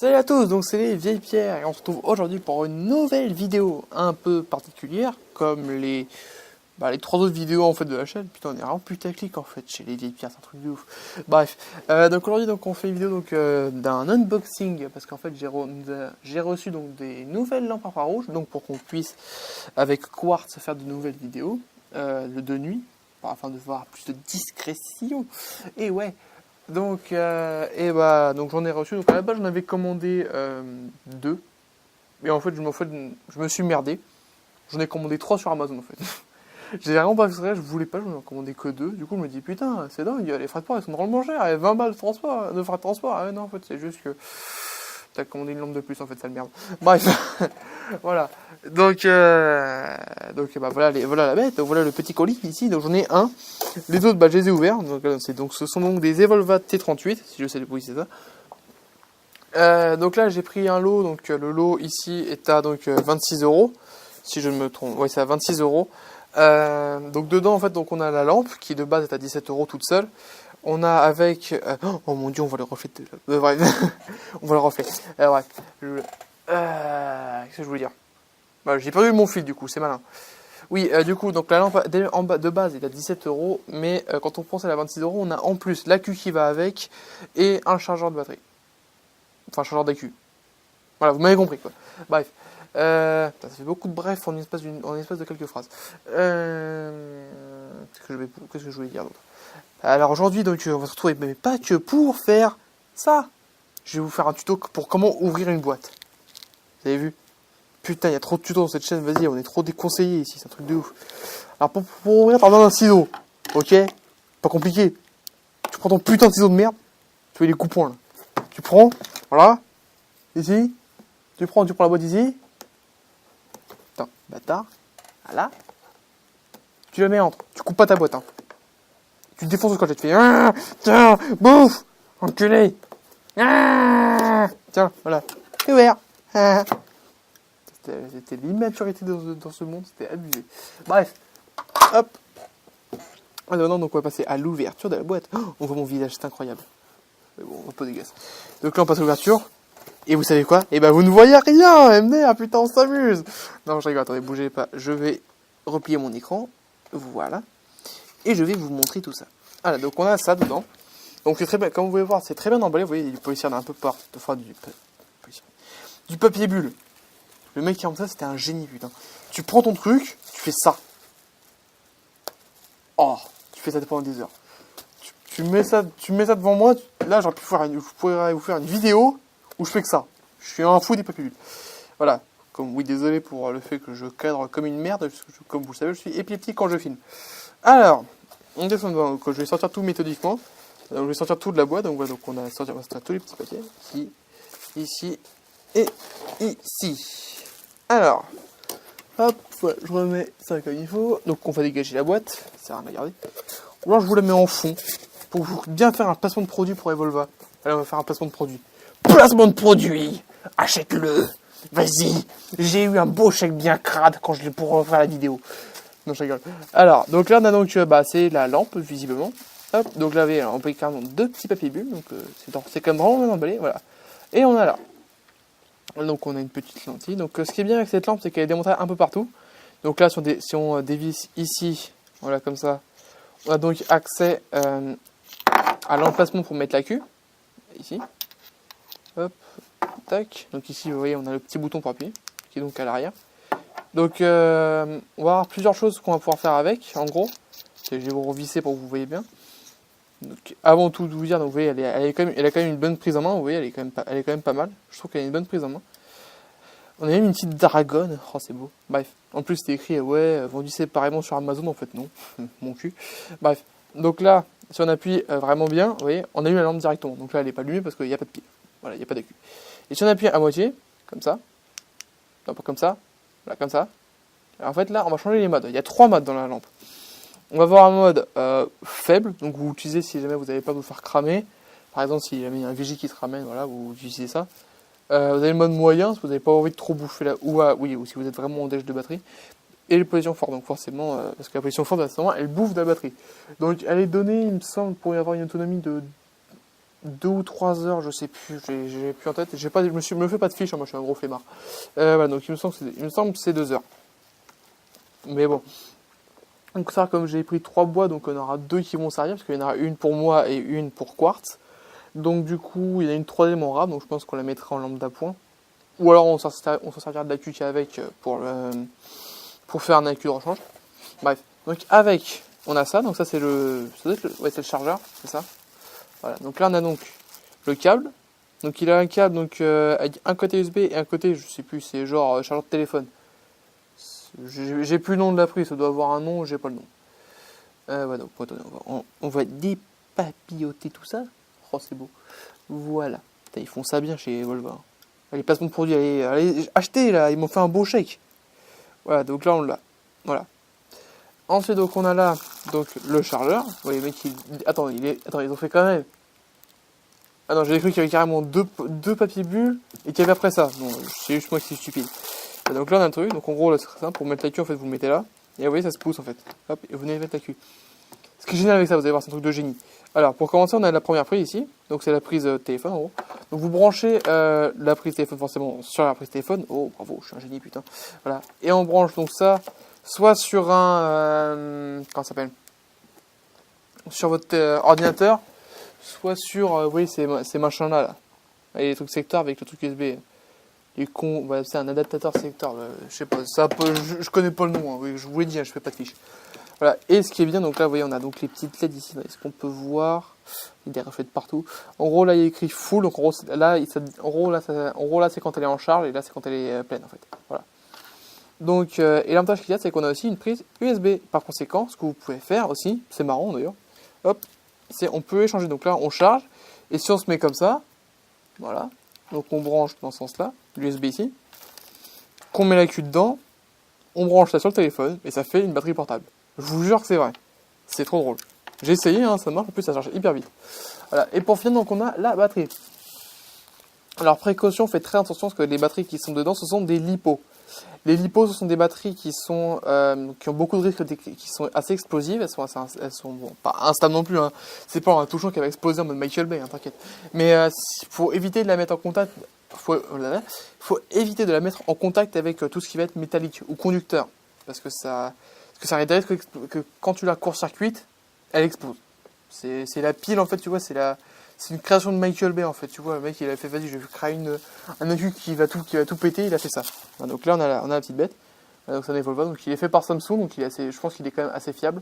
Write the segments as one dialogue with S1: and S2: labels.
S1: Salut à tous, donc c'est les vieilles pierres et on se retrouve aujourd'hui pour une nouvelle vidéo un peu particulière comme les trois autres vidéos en fait de la chaîne. Putain, on est vraiment putaclic en fait chez les vieilles pierres, c'est un truc de ouf. Bref, donc aujourd'hui donc on fait une vidéo d'un unboxing parce qu'en fait j'ai reçu donc des nouvelles lampes infrarouges donc pour qu'on puisse avec Quartz faire de nouvelles vidéos de nuit afin de voir plus de discrétion. Et ouais. Donc j'en ai reçu. Donc à la base j'en avais commandé deux. Et en fait je me suis merdé. J'en ai commandé 3 sur Amazon en fait. J'ai vraiment pas fait ça, je voulais pas, j'en ai commandé que 2. Du coup je me dis putain c'est dingue, les frais de port ils sont drôlement chers, et 20 balles de transport, de frais de transport. Ah non en fait c'est juste que t'as commandé une lampe de plus en fait, sale merde. Bref, voilà. Donc voilà la bête, voilà le petit colis ici, donc j'en ai un. Les autres, je les ai ouverts. Donc, ce sont donc des Evolva T38, si je sais oui c'est ça. Donc là, j'ai pris un lot. Donc le lot ici est à 26 €, si je ne me trompe. Oui, c'est à 26 €. Donc dedans, en fait, donc on a la lampe qui de base est à 17 € toute seule. On a avec oh mon dieu, on voit le reflet. Bref, on voit le reflet. Bref, qu'est-ce que je voulais dire? J'ai perdu mon fil du coup, c'est malin. Oui, du coup, donc la lampe en bas de base est à 17 €, mais quand on prend celle à 26 €, on a en plus l'accu qui va avec et un chargeur de batterie. Enfin, chargeur d'accu. Voilà, vous m'avez compris quoi. Bref, ça fait beaucoup de bref en espace de quelques phrases. Qu'est-ce que je voulais dire d'autre? Alors aujourd'hui, donc on va se retrouver, mais pas que pour faire ça. Je vais vous faire un tuto pour comment ouvrir une boîte. Vous avez vu? Putain, il y a trop de tutos dans cette chaîne, vas-y, on est trop déconseillés ici, c'est un truc de ouf. Alors pour ouvrir, t'as besoin d'un ciseau, ok? Pas compliqué. Tu prends ton putain de ciseau de merde, tu fais les coups-points là. Tu prends, voilà, ici, tu prends la boîte ici. Putain, bâtard, voilà. Tu la mets entre, tu coupes pas ta boîte, hein. Tu te défonces le scotch, tu te fais, tiens, bouffe, enculé. Tiens, voilà, c'est ouvert. C'était l'immaturité dans ce monde, c'était abusé. Bref, hop. Maintenant, donc on va passer à l'ouverture de la boîte. Oh, on voit mon visage, c'est incroyable. Mais bon, un peu dégueulasse. Donc là, on passe à l'ouverture. Et vous savez quoi? Eh ben, vous ne voyez rien, MDR, putain, on s'amuse. Non, je rigole, attendez, bougez pas. Je vais replier mon écran. Voilà. Et je vais vous montrer tout ça. Voilà, donc on a ça dedans. Donc c'est très bien, comme vous pouvez voir, c'est très bien emballé. Vous voyez, il y a du policier un peu partout. Enfin, du papier bulle. Le mec qui a fait ça, c'était un génie, putain. Tu prends ton truc, tu fais ça. Oh, tu fais ça pendant des heures. Tu mets ça devant moi. Là, je pourrais vous faire une vidéo où je fais que ça. Je suis un fou des papiers bulles. Voilà. Oui, désolé pour le fait que je cadre comme une merde, parce que comme vous le savez, je suis épileptique quand je filme. Alors, on descend devant. Je vais sortir tout méthodiquement. Donc, je vais sortir tout de la boîte. Donc, voilà, donc on va sortir tous les petits papiers. Ici et ici. Alors, hop, voilà, je remets ça comme il faut. Donc on va dégager la boîte, ça rien à garder. Ou alors je vous la mets en fond, pour vous bien faire un placement de produit pour Evolva. Allez, on va faire un placement de produit. Placement de produit! Achète-le! Vas-y! J'ai eu un beau chèque bien crade quand je l'ai pour refaire la vidéo. Non, je rigole. Alors, donc là on a donc, c'est la lampe, visiblement. Hop, donc là on peut carrément 2 petits papiers bulles, donc c'est quand même vraiment bien emballé, voilà. Et on a là. Donc on a une petite lentille. Donc ce qui est bien avec cette lampe, c'est qu'elle est démontable un peu partout. Donc là, si on dévisse ici, voilà comme ça, on a donc accès à l'emplacement pour mettre la queue. Ici. Hop, tac. Donc ici, vous voyez, on a le petit bouton pour appuyer, qui est donc à l'arrière. Donc on va avoir plusieurs choses qu'on va pouvoir faire avec, en gros. Je vais vous revisser pour que vous voyez bien. Donc, avant tout de vous dire, donc, vous voyez, elle a quand même une bonne prise en main. Vous voyez, elle est quand même pas mal. Je trouve qu'elle a une bonne prise en main. On a même une petite dragonne. Oh, c'est beau. Bref. En plus, c'était écrit, ouais, vendu séparément sur Amazon. En fait, non. Mon cul. Bref. Donc là, si on appuie vraiment bien, vous voyez, on allume la lampe directement. Donc là, elle n'est pas allumée parce qu'il n'y a pas de pile. Voilà, il n'y a pas d'accu. Et si on appuie à moitié, comme ça, non, pas comme ça, voilà, comme ça. Alors, en fait, là, on va changer les modes. Il y a 3 modes dans la lampe. On va avoir un mode faible, donc vous l'utilisez si jamais vous n'avez pas vous faire cramer. Par exemple, si jamais il y a un VJ qui se ramène, voilà, vous utilisez ça. Vous avez le mode moyen, si vous n'avez pas envie de trop bouffer là, ou si vous êtes vraiment en déj de batterie. Et la position forte, donc forcément, parce que la position forte, elle bouffe de la batterie. Donc elle est donnée, il me semble, pour y avoir une autonomie de 2 ou 3 heures, je sais plus, j'ai plus en tête. J'ai pas, me fais pas de fiche, hein, moi je suis un gros flemmard. Voilà, donc il me semble que c'est 2 heures. Mais bon. Donc ça, comme j'ai pris 3 bois, donc on aura 2 qui vont servir, parce qu'il y en aura une pour moi et une pour Quartz. Donc du coup, il y a une troisième en rab, donc je pense qu'on la mettra en lampe d'appoint. Ou alors on s'en servira de l'accu qu'il y a avec pour faire un accu de rechange. Bref, donc avec, on a ça, donc ça c'est ouais, c'est le chargeur, c'est ça. Voilà, donc là on a donc le câble. Donc il a un câble donc avec un côté USB et un côté, je sais plus, c'est genre chargeur de téléphone. J'ai plus le nom de la prise, ça doit avoir un nom, j'ai pas le nom. Voilà, donc on va dépapilloter tout ça. Oh, c'est beau. Voilà. Putain, ils font ça bien chez Volvo. Les placements de produits, allez achetez là, ils m'ont fait un beau chèque. Voilà, donc là on l'a. Voilà. Ensuite, donc on a là donc le chargeur. Vous voyez, le mec, attends, ils ont fait quand même. Ah non, j'avais cru qu'il y avait carrément deux papiers bulles et qu'il y avait après ça. Bon, c'est juste moi qui suis stupide. Donc là on a un truc, donc en gros là c'est très simple, pour mettre la queue en fait vous le mettez là, et vous voyez ça se pousse en fait, hop, et vous venez mettre la queue. Ce qui est génial avec ça, vous allez voir, c'est un truc de génie. Alors pour commencer on a la première prise ici, donc c'est la prise téléphone en gros. Donc vous branchez la prise téléphone forcément sur la prise téléphone, oh bravo, je suis un génie putain, voilà. Et on branche donc ça, soit sur un, comment ça s'appelle, sur votre ordinateur, soit sur, vous voyez ces machins là, et les trucs secteurs avec le truc USB. Voilà, c'est un adaptateur secteur, je sais pas, ça je connais pas le nom, hein, oui, je vous l'ai dit, hein, je fais pas de fiche. Voilà, et ce qui est bien, donc là, vous voyez, on a donc les petites LED ici, est-ce qu'on peut voir? Il y a des reflets de partout. En gros, là, il y a écrit full, donc en gros, là, c'est quand elle est en charge, et là, c'est quand elle est pleine, en fait. Voilà. Donc, et l'avantage qu'il y a, c'est qu'on a aussi une prise USB. Par conséquent, ce que vous pouvez faire aussi, c'est marrant d'ailleurs, hop, c'est on peut échanger. Donc là, on charge, et si on se met comme ça, voilà, donc on branche dans ce sens-là, l'USB ici, qu'on met la queue dedans, on branche ça sur le téléphone, et ça fait une batterie portable. Je vous jure que c'est vrai. C'est trop drôle. J'ai essayé, hein, ça marche, en plus ça charge hyper vite. Voilà, et pour finir, donc on a la batterie. Alors précaution, faites très attention, parce que les batteries qui sont dedans, ce sont des LiPo. Les LiPo, ce sont des batteries qui ont beaucoup de risques, qui sont assez explosives. Elles sont bon, pas instables non plus. Hein. C'est pas un touchant qui va exploser en mode Michael Bay, hein, t'inquiète. Mais faut éviter de la mettre en contact. Faut éviter de la mettre en contact avec tout ce qui va être métallique ou conducteur, parce que ça risque que quand tu la court-circuites, elle explose. C'est la pile en fait, tu vois, c'est une création de Michael Bay en fait, tu vois, le mec il a fait vas-y je vais créer un accu qui va tout péter, il a fait ça. Voilà, donc là on a la petite bête, donc ça n'évolue pas, donc il est fait par Samsung, donc je pense qu'il est quand même assez fiable.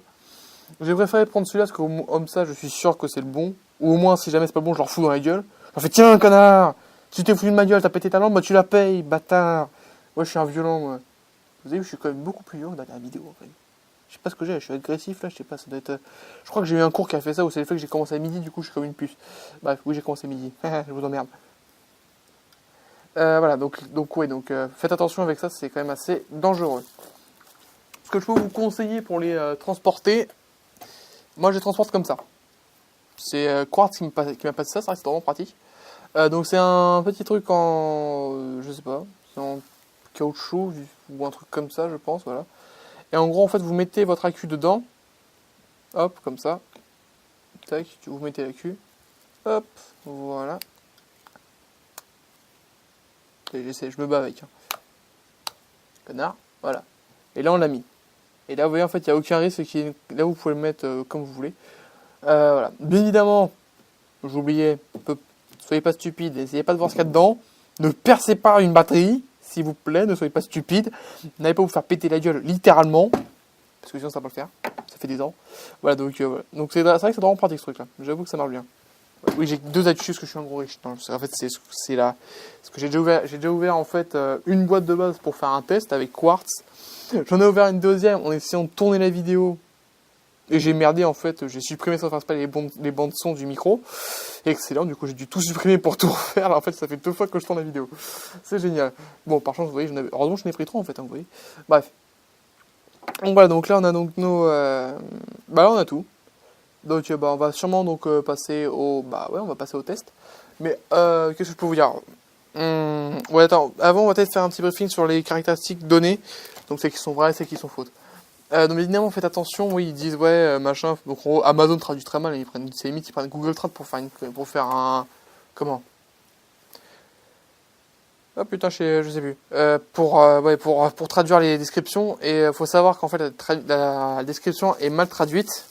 S1: J'ai préféré prendre celui-là parce qu'au ça je suis sûr que c'est le bon, ou au moins si jamais c'est pas le bon je leur fous dans la gueule. Je leur fais tiens connard, si tu t'es foutu de ma gueule, t'as pété ta lampe, bah tu la payes, bâtard. Moi je suis un violent moi. Vous avez vu je suis quand même beaucoup plus violent dans la vidéo en fait. Je sais pas ce que j'ai, je suis agressif là, je sais pas, ça doit être... Je crois que j'ai eu un cours qui a fait ça, ou c'est le fait que j'ai commencé à midi, du coup je suis comme une puce. Bref, oui j'ai commencé à midi, je vous emmerde. Voilà, donc faites attention avec ça, c'est quand même assez dangereux. Ce que je peux vous conseiller pour les transporter, moi je les transporte comme ça. C'est Quartz qui m'a passé ça, c'est vrai que c'est vraiment pratique. Donc c'est un petit truc en... je sais pas, c'est en caoutchouc, ou un truc comme ça je pense, voilà. Et en gros, en fait, vous mettez votre accu dedans. Hop, comme ça. Tac, vous mettez l'accu. Hop, voilà. Et je me bats avec. Hein. Connard, voilà. Et là, on l'a mis. Et là, vous voyez, en fait, il n'y a aucun risque. Là, vous pouvez le mettre comme vous voulez. Voilà. Bien évidemment, j'oubliais, soyez pas stupides. N'essayez pas de voir ce qu'il y a dedans. Ne percez pas une batterie. S'il vous plaît, ne soyez pas stupides. N'allez pas vous faire péter la gueule, littéralement. Parce que sinon, ça va pas le faire. Ça fait des ans. Voilà, donc voilà. Donc c'est vrai que c'est vraiment pratique ce truc-là. J'avoue que ça marche bien. Oui, j'ai 2 actus parce que je suis un gros riche. Non, en fait, c'est là. Parce que j'ai déjà ouvert en fait une boîte de base pour faire un test avec Quartz. J'en ai ouvert une deuxième en essayant de tourner la vidéo. Et j'ai merdé en fait, j'ai supprimé sans faire exprès les bandes son du micro. Excellent, du coup j'ai dû tout supprimer pour tout refaire. Alors, en fait ça fait 2 fois que je tourne la vidéo. C'est génial. Bon par chance vous voyez, heureusement je n'ai pris 3 en fait, hein, vous voyez. Bref. Donc voilà, donc là on a donc nos... Bah là on a tout. Donc on va sûrement donc passer au... Bah ouais on va passer au test. Mais qu'est-ce que je peux vous dire ouais attends, avant on va peut-être faire un petit briefing sur les caractéristiques données. Donc celles qui sont vraies et celles qui sont fausses. Donc évidemment, faites attention, oui, ils disent, ouais, machin, donc en gros, Amazon traduit très mal, ils prennent, c'est limite, ils prennent Google Trad pour faire un, comment? Ah putain, je sais plus. Ouais, pour traduire les descriptions, et faut savoir qu'en fait, la description est mal traduite.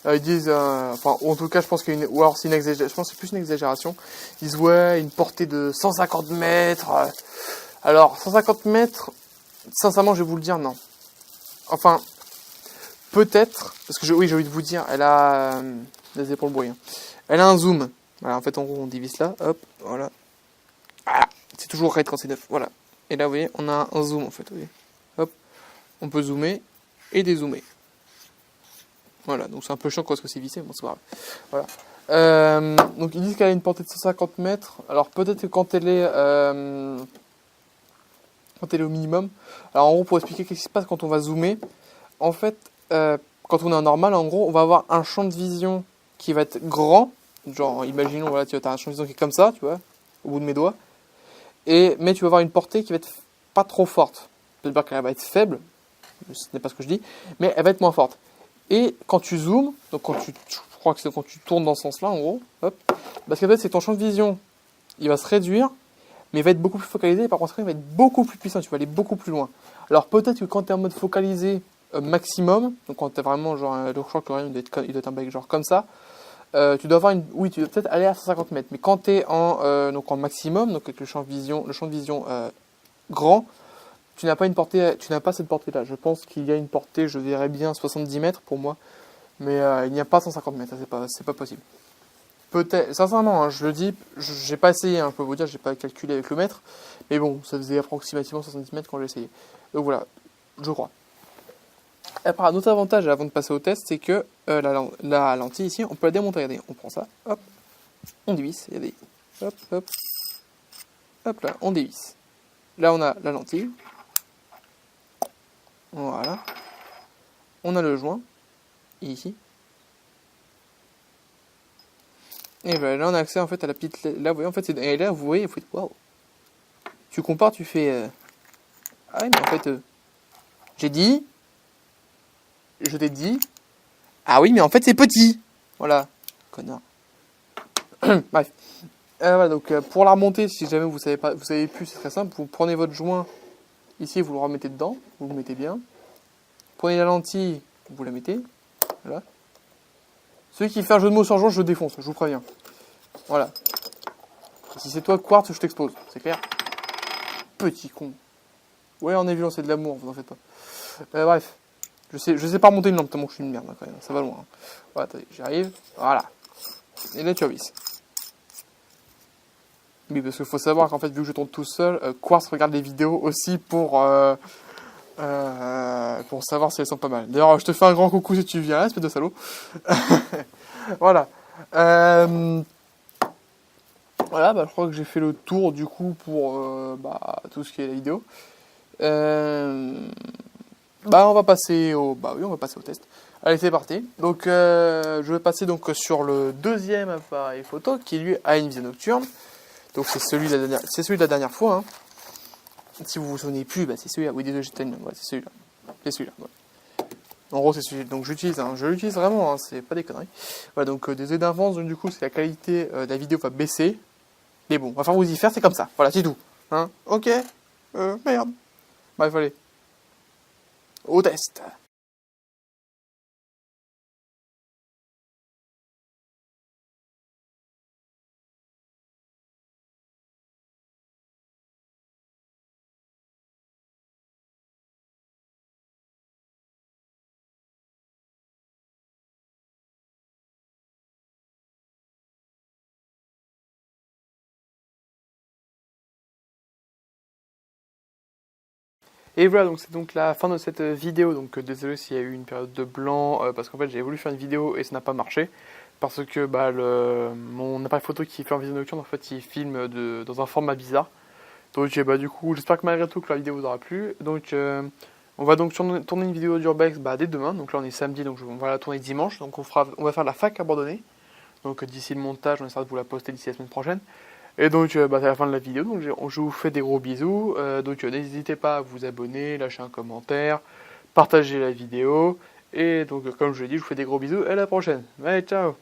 S1: Ils disent, enfin, ou en tout cas, je pense qu'il y a ou alors c'est une exagération, je pense que c'est plus une exagération. Ils disent, ouais, une portée de 150 mètres. Alors, 150 mètres, sincèrement, je vais vous le dire, non. Enfin, peut-être, parce que oui, j'ai envie de vous dire, elle a, désolé pour le bruit, hein. Elle a un zoom. Voilà, en fait, en gros, on divise là, hop, voilà. Ah, c'est toujours RAID quand c'est neuf, voilà. Et là, vous voyez, on a un zoom, en fait, vous voyez. Hop, on peut zoomer et dézoomer. Voilà, donc c'est un peu chiant parce que c'est vissé, bon, c'est pas grave. Voilà. Donc, ils disent qu'elle a une portée de 150 mètres. Alors, peut-être que quand elle est au minimum. Alors, en gros, pour expliquer qu'est-ce qui se passe quand on va zoomer, en fait, quand on est en normal, en gros, on va avoir un champ de vision qui va être grand. Genre, imaginons, voilà, tu as un champ de vision qui est comme ça, tu vois, au bout de mes doigts. Mais tu vas avoir une portée qui va être pas trop forte. C'est-à-dire qu'elle va être faible, ce n'est pas ce que je dis, mais elle va être moins forte. Et quand tu zoomes, donc je crois que c'est quand tu tournes dans ce sens-là, en gros, hop, parce qu'en fait, c'est ton champ de vision, il va se réduire, mais il va être beaucoup plus focalisé, et par contre, il va être beaucoup plus puissant, tu vas aller beaucoup plus loin. Alors peut-être que quand tu es en mode focalisé maximum, donc quand tu es vraiment genre, je crois que il doit être un bec genre comme ça, tu dois avoir oui, tu dois peut-être aller à 150 mètres, mais quand tu es donc en maximum, donc avec le champ de vision grand, tu n'as pas cette portée-là. Je pense qu'il y a une portée, je verrais bien 70 mètres pour moi, mais il n'y a pas 150 mètres, ça c'est pas possible. Peut-être, sincèrement, hein, je le dis, j'ai pas essayé, hein, je peux vous dire, j'ai pas calculé avec le mètre, mais bon, ça faisait approximativement 70 mètres quand j'ai essayé. Donc voilà, je crois. Après, un autre avantage avant de passer au test, c'est que la lentille ici, on peut la démonter. Regardez, on prend ça, hop, on dévisse, regardez, hop, hop, hop là, on dévisse. Là, on a la lentille. Voilà. On a le joint, ici. Et voilà, là, on a accès en fait à la petite. Là, vous voyez, en fait, et là, vous voyez, vous faites waouh. Tu compares, tu fais. Ah oui, mais en fait, j'ai dit. Je t'ai dit. Ah oui, mais en fait, c'est petit. Voilà. Connard. Bref. Voilà, donc pour la remonter, si jamais vous savez plus, c'est très simple. Vous prenez votre joint ici, vous le remettez dedans, vous le mettez bien. Prenez la lentille, vous la mettez. Voilà. Celui qui fait un jeu de mots sur joint, je le défonce, je vous préviens. Voilà. Et si c'est toi, Quartz, je t'explose, c'est clair? Petit con. Ouais, on est violent, c'est de l'amour, vous en faites pas. Bref. Je sais pas remonter une lampe, tellement que je suis une merde, hein, quand même. Ça va loin. Hein. Voilà, attendez, j'y arrive. Voilà. Et là, tu revisses. Oui, parce qu'il faut savoir qu'en fait, vu que je tourne tout seul, Quartz regarde les vidéos aussi pour savoir si elles sont pas mal. D'ailleurs, je te fais un grand coucou si tu viens, espèce de salaud. Voilà. Voilà, bah, je crois que j'ai fait le tour du coup pour tout ce qui est la vidéo. On va passer au test. Allez, c'est parti. Donc, je vais passer donc sur le deuxième appareil photo qui lui a une visée nocturne. Donc c'est celui de la dernière fois. Hein. Si vous vous souvenez plus, c'est celui-là. Oui, désolé, j'étais une. Ouais, c'est celui-là. C'est celui-là. Ouais. En gros, c'est celui-là. Donc je l'utilise vraiment. Hein, c'est pas des conneries. Voilà, donc désolé d'avance. Donc du coup, c'est la qualité de la vidéo va baisser. Mais bon, on va falloir vous y faire. C'est comme ça. Voilà, c'est tout. Hein. Ok. Merde. Bref, allez. Au test. Et voilà, donc c'est donc la fin de cette vidéo. Donc désolé s'il y a eu une période de blanc, parce qu'en fait j'avais voulu faire une vidéo et ça n'a pas marché. Parce que mon appareil photo qui fait en vidéo nocturne, en fait il filme dans un format bizarre. Donc du coup, j'espère que malgré tout que la vidéo vous aura plu. Donc on va donc tourner une vidéo d'Urbex dès demain. Donc là on est samedi, donc on va la tourner dimanche. Donc on va faire la fac abandonnée. Donc d'ici le montage, on essaiera de vous la poster d'ici la semaine prochaine. Et donc, c'est la fin de la vidéo. Donc, je vous fais des gros bisous. Donc, n'hésitez pas à vous abonner, lâcher un commentaire, partagez la vidéo. Et donc, comme je l'ai dit, je vous fais des gros bisous. Et à la prochaine. Allez, ciao!